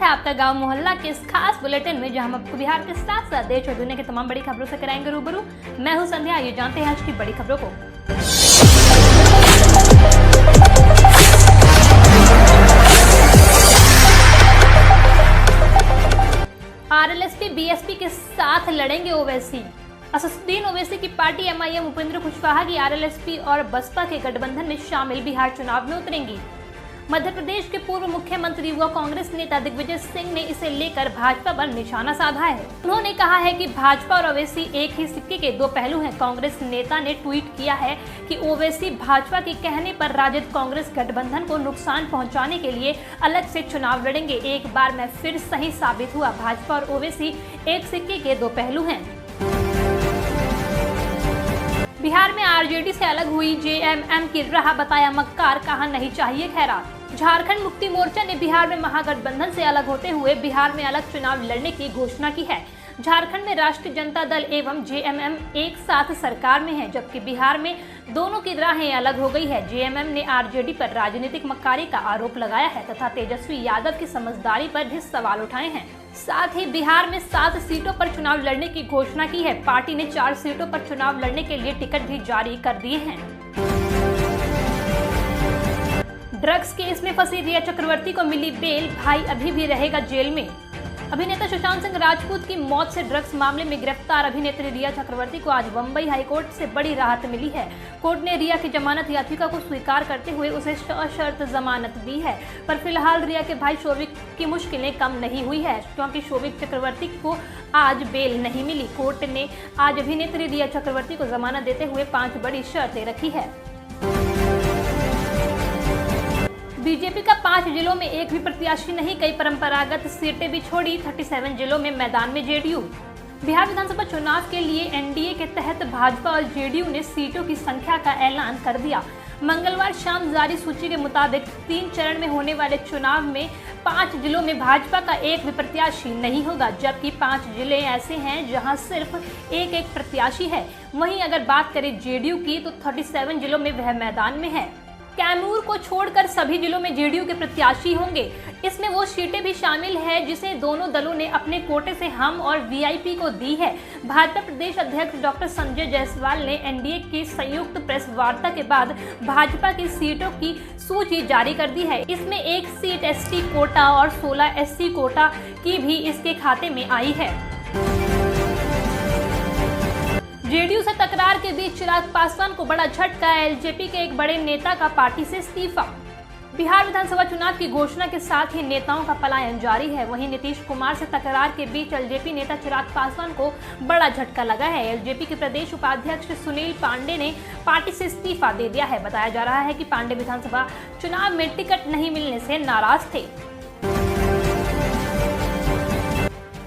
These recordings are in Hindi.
आपका गांव मोहल्ला के इस खास बुलेटिन में, जहां हम आपको बिहार के साथ साथ देश और दुनिया की तमाम बड़ी खबरों से कराएंगे रूबरू। मैं हूं संध्या। ये जानते हैं आज की बड़ी खबरों को। आरएलएसपी बीएसपी के साथ लड़ेंगे ओवैसी। असदुद्दीन ओवैसी की पार्टी एमआईएम उपेंद्र कुशवाहा की आरएलएसपी और बसपा के गठबंधन में शामिल बिहार चुनाव में उतरेंगी। मध्य प्रदेश के पूर्व मुख्यमंत्री व कांग्रेस नेता दिग्विजय सिंह ने इसे लेकर भाजपा पर निशाना साधा है। उन्होंने कहा है कि भाजपा और ओवैसी एक ही सिक्के के दो पहलू हैं। कांग्रेस नेता ने ट्वीट किया है कि ओवैसी भाजपा के कहने पर राजद कांग्रेस गठबंधन को नुकसान पहुंचाने के लिए अलग से चुनाव लड़ेंगे। एक बार मैं फिर सही साबित हुआ, भाजपा और ओवैसी एक सिक्के के दो पहलू हैं। बिहार में आरजेडी से अलग हुई जेएमएम की राह, बताया मक्कार, कहा नहीं चाहिए खैरात। झारखंड मुक्ति मोर्चा ने बिहार में महागठबंधन से अलग होते हुए बिहार में अलग चुनाव लड़ने की घोषणा की है। झारखंड में राष्ट्रीय जनता दल एवं जेएमएम एक साथ सरकार में है, जबकि बिहार में दोनों की राहें अलग हो गई है। जेएमएम ने आरजेडी पर राजनीतिक मक्कारी का आरोप लगाया है तथा तेजस्वी यादव की समझदारी पर भी सवाल उठाए हैं। साथ ही बिहार में 7 सीटों पर चुनाव लड़ने की घोषणा की है। पार्टी ने 4 सीटों पर चुनाव लड़ने के लिए टिकट भी जारी कर दिए हैं। ड्रग्स केस में फंसी रिया चक्रवर्ती को मिली बेल, भाई अभी भी रहेगा जेल में। अभिनेता सुशांत सिंह राजपूत की मौत से ड्रग्स मामले में गिरफ्तार अभिनेत्री रिया चक्रवर्ती को आज बम्बई हाईकोर्ट से बड़ी राहत मिली है। कोर्ट ने रिया की जमानत याचिका को स्वीकार करते हुए उसे सशर्त जमानत दी है। पर फिलहाल रिया के भाई शोविक की मुश्किलें कम नहीं हुई है, क्योंकि शोविक चक्रवर्ती को आज बेल नहीं मिली। कोर्ट ने आज अभिनेत्री रिया चक्रवर्ती को जमानत देते हुए 5 बड़ी शर्तें रखी है। बीजेपी का 5 जिलों में एक भी प्रत्याशी नहीं, कई परंपरागत सीटें भी छोड़ी। 37 जिलों में मैदान में जेडीयू। बिहार विधानसभा चुनाव के लिए एनडीए के तहत भाजपा और जेडीयू ने सीटों की संख्या का ऐलान कर दिया। मंगलवार शाम जारी सूची के मुताबिक 3 चरण में होने वाले चुनाव में 5 जिलों में भाजपा का एक भी प्रत्याशी नहीं होगा, जबकि 5 जिले ऐसे हैं जहां सिर्फ एक प्रत्याशी है। वहीं अगर बात करें जेडीयू की, तो 37 जिलों में वह मैदान में है। कैमूर को छोड़कर सभी जिलों में जेडीयू के प्रत्याशी होंगे। इसमें वो सीटें भी शामिल है जिसे दोनों दलों ने अपने कोटे से हम और वीआईपी को दी है। भाजपा प्रदेश अध्यक्ष डॉक्टर संजय जायसवाल ने एनडीए की संयुक्त प्रेस वार्ता के बाद भाजपा की सीटों की सूची जारी कर दी है। इसमें 1 सीट एसटी कोटा और 16 एससी कोटा की भी इसके खाते में आई है। जेडीयू से तकरार के बीच चिराग पासवान को बड़ा झटका, एलजेपी के एक बड़े नेता का पार्टी से इस्तीफा। बिहार विधानसभा चुनाव की घोषणा के साथ ही नेताओं का पलायन जारी है। वहीं नीतीश कुमार से तकरार के बीच एलजेपी नेता चिराग पासवान को बड़ा झटका लगा है। एलजेपी के प्रदेश उपाध्यक्ष सुनील पांडे ने पार्टी से इस्तीफा दे दिया है। बताया जा रहा है कि पांडे विधानसभा चुनाव में टिकट नहीं मिलने से नाराज थे।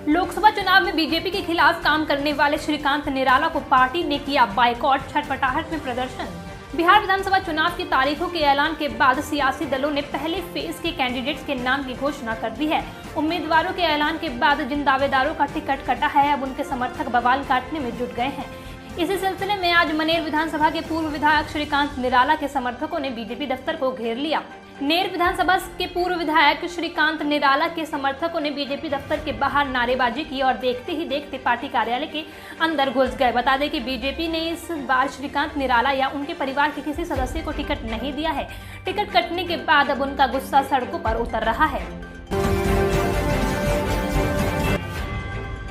लोकसभा चुनाव में बीजेपी के खिलाफ काम करने वाले श्रीकांत निराला को पार्टी ने किया बायकॉट, छटपटाहट में प्रदर्शन। बिहार विधानसभा चुनाव की तारीखों के ऐलान के बाद सियासी दलों ने पहले फेज के कैंडिडेट्स के नाम की घोषणा कर दी है। उम्मीदवारों के ऐलान के बाद जिन दावेदारों का टिकट कटा है, अब उनके समर्थक बवाल काटने में जुट गए हैं। इसी सिलसिले में आज मनेर विधानसभा के पूर्व विधायक श्रीकांत निराला के समर्थकों ने बीजेपी दफ्तर को घेर लिया। नेर विधानसभा के पूर्व विधायक श्रीकांत निराला के समर्थकों ने बीजेपी दफ्तर के बाहर नारेबाजी की और देखते ही देखते पार्टी कार्यालय के अंदर घुस गए। बता दें कि बीजेपी ने इस बार श्रीकांत निराला या उनके परिवार के किसी सदस्य को टिकट नहीं दिया है। टिकट कटने के बाद अब उनका गुस्सा सड़कों पर उतर रहा है।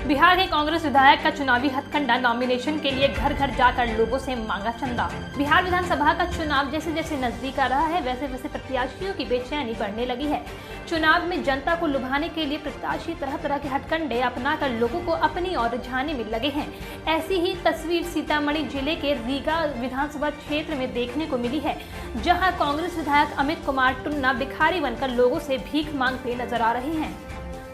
बिहार के कांग्रेस विधायक का चुनावी हथकंडा, नॉमिनेशन के लिए घर घर जाकर लोगों से मांगा चंदा। बिहार विधानसभा का चुनाव जैसे जैसे नजदीक आ रहा है, वैसे वैसे प्रत्याशियों की बेचैनी बढ़ने लगी है। चुनाव में जनता को लुभाने के लिए प्रत्याशी तरह तरह के हथकंडे अपनाकर लोगों को अपनी ओर रिझाने में लगे हैं। ऐसी ही तस्वीर सीतामढ़ी जिले के रीगा विधानसभा क्षेत्र में देखने को मिली है, जहाँ कांग्रेस विधायक अमित कुमार टुन्ना भिखारी बनकर लोगों से भीख मांगते नजर आ रहे हैं।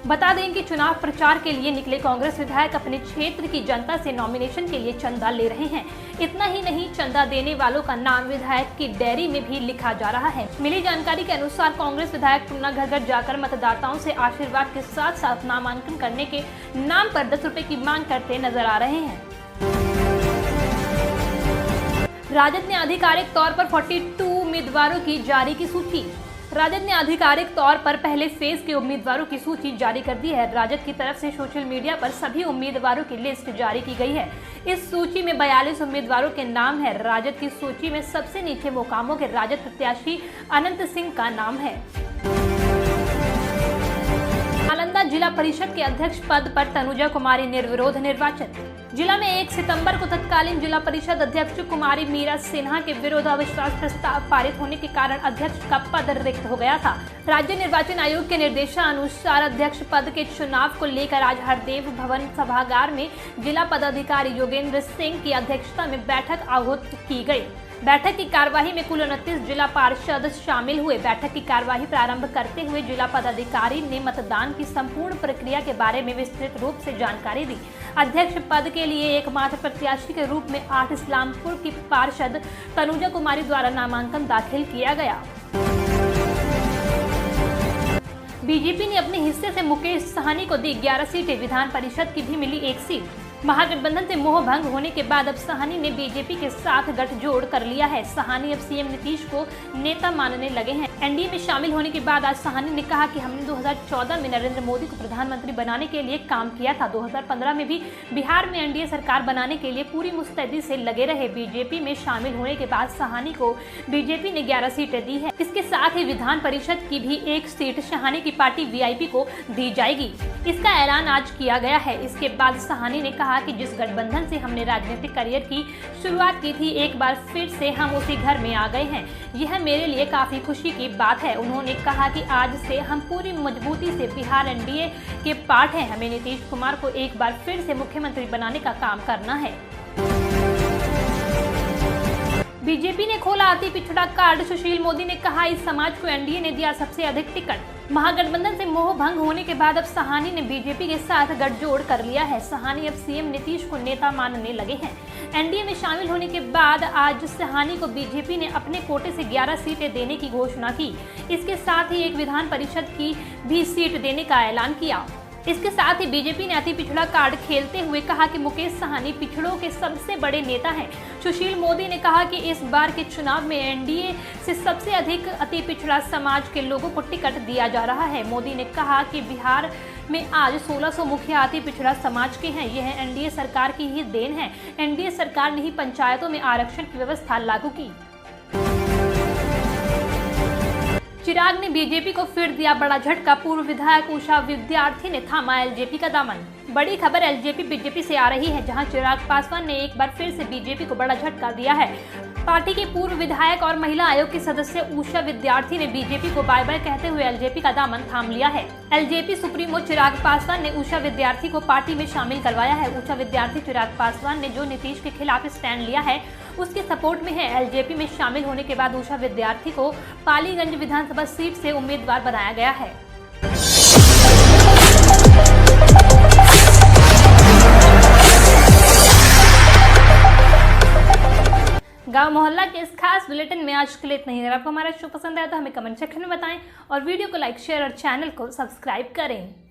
बता दें कि चुनाव प्रचार के लिए निकले कांग्रेस विधायक अपने क्षेत्र की जनता से नॉमिनेशन के लिए चंदा ले रहे हैं। इतना ही नहीं, चंदा देने वालों का नाम विधायक की डायरी में भी लिखा जा रहा है। मिली जानकारी के अनुसार कांग्रेस विधायक टुन्ना घर घर जाकर मतदाताओं से आशीर्वाद के साथ साथ नामांकन करने के नाम पर 10 रुपए की मांग करते नजर आ रहे हैं। राजद ने आधिकारिक तौर पर 42 उम्मीदवारों की जारी की सूची। राजद ने आधिकारिक तौर पर पहले फेज के उम्मीदवारों की सूची जारी कर दी है। राजद की तरफ से सोशल मीडिया पर सभी उम्मीदवारों की लिस्ट जारी की गई है। इस सूची में 42 उम्मीदवारों के नाम है। राजद की सूची में सबसे नीचे मोकामो के राजद प्रत्याशी अनंत सिंह का नाम है। नालंदा जिला परिषद के अध्यक्ष पद पर तनुजा कुमारी निर्विरोध निर्वाचित। जिला में 1 सितंबर को तत्कालीन जिला परिषद अध्यक्ष कुमारी मीरा सिन्हा के विरुद्ध अविश्वास प्रस्ताव पारित होने के कारण अध्यक्ष का पद रिक्त हो गया था। राज्य निर्वाचन आयोग के निर्देशानुसार अध्यक्ष पद के चुनाव को लेकर आज हरदेव भवन सभागार में जिला पदाधिकारी योगेंद्र सिंह की अध्यक्षता में बैठक आहूत की गई। बैठक की कार्यवाही में कुल 29 जिला पार्षद शामिल हुए। बैठक की कार्यवाही प्रारंभ करते हुए जिला पदाधिकारी ने मतदान की संपूर्ण प्रक्रिया के बारे में विस्तृत रूप से जानकारी दी। अध्यक्ष पद के लिए एकमात्र प्रत्याशी के रूप में 8 इस्लामपुर की पार्षद तनुजा कुमारी द्वारा नामांकन दाखिल किया गया। बीजेपी ने अपने हिस्से से मुकेश साहनी को दी 11 सीटें। विधान परिषद की भी मिली 1 सीट। महागठबंधन से मोह भंग होने के बाद अब साहनी ने बीजेपी के साथ गठजोड़ कर लिया है। साहनी अब सीएम नीतीश को नेता मानने लगे हैं। एनडीए में शामिल होने के बाद आज साहनी ने कहा कि हमने 2014 में नरेंद्र मोदी को प्रधानमंत्री बनाने के लिए काम किया था। 2015 में भी बिहार में एनडीए सरकार बनाने के लिए पूरी मुस्तैदी से लगे रहे। बीजेपी में शामिल होने के बाद साहनी को बीजेपी ने 11 सीटें दी है। इसके साथ ही विधान परिषद की भी 1 सीट साहनी की पार्टी वीआईपी को दी जाएगी। इसका ऐलान आज किया गया है। इसके बाद साहनी ने कहा कि जिस गठबंधन से हमने राजनीतिक करियर की शुरुआत की थी, एक बार फिर से हम उसी घर में आ गए हैं। यह मेरे लिए काफी खुशी की बात है। उन्होंने कहा कि आज से हम पूरी मजबूती से बिहार एनडीए के पार्ट हैं। हमें नीतीश कुमार को एक बार फिर से मुख्यमंत्री बनाने का काम करना है। बीजेपी ने खोला अति पिछड़ा कार्ड। सुशील मोदी ने कहा इस समाज को एनडीए ने दिया सबसे अधिक टिकट। महागठबंधन से मोह भंग होने के बाद अब साहनी ने बीजेपी के साथ गठजोड़ कर लिया है। साहनी अब सीएम नीतीश को नेता मानने लगे हैं। एनडीए में शामिल होने के बाद आज साहनी को बीजेपी ने अपने कोटे से 11 सीटें देने की घोषणा की। इसके साथ ही एक विधान परिषद की भी सीट देने का ऐलान किया। इसके साथ ही बीजेपी ने अति पिछड़ा कार्ड खेलते हुए कहा कि मुकेश साहनी पिछड़ों के सबसे बड़े नेता हैं। सुशील मोदी ने कहा कि इस बार के चुनाव में एनडीए से सबसे अधिक अति पिछड़ा समाज के लोगों को टिकट दिया जा रहा है। मोदी ने कहा कि बिहार में आज 1600 मुखिया अति पिछड़ा समाज के हैं। यह एनडीए सरकार की ही देन है। एनडीए सरकार ने ही पंचायतों में आरक्षण की व्यवस्था लागू की। चिराग ने बीजेपी को फिर दिया बड़ा झटका। पूर्व विधायक उषा विद्यार्थी ने थामा एलजेपी का दामन। बड़ी खबर एलजेपी बीजेपी से आ रही है, जहां चिराग पासवान ने एक बार फिर से बीजेपी को बड़ा झटका दिया है। पार्टी के पूर्व विधायक और महिला आयोग की सदस्य उषा विद्यार्थी ने बीजेपी को बाय बाय कहते हुए एलजेपी का दामन थाम लिया है। एलजेपी सुप्रीमो चिराग पासवान ने उषा विद्यार्थी को पार्टी में शामिल करवाया है। उषा विद्यार्थी चिराग पासवान ने जो नीतीश के खिलाफ स्टैंड लिया है उसके सपोर्ट में है। एलजेपी में शामिल होने के बाद उषा विद्यार्थी को पालीगंज विधानसभा सीट से उम्मीदवार बनाया गया है। गांव मोहल्ला के इस खास बुलेटिन में आज के लिए इतना ही। अगर आपको हमारा शो पसंद आया तो हमें कमेंट सेक्शन में बताएं और वीडियो को लाइक, शेयर और चैनल को सब्सक्राइब करें।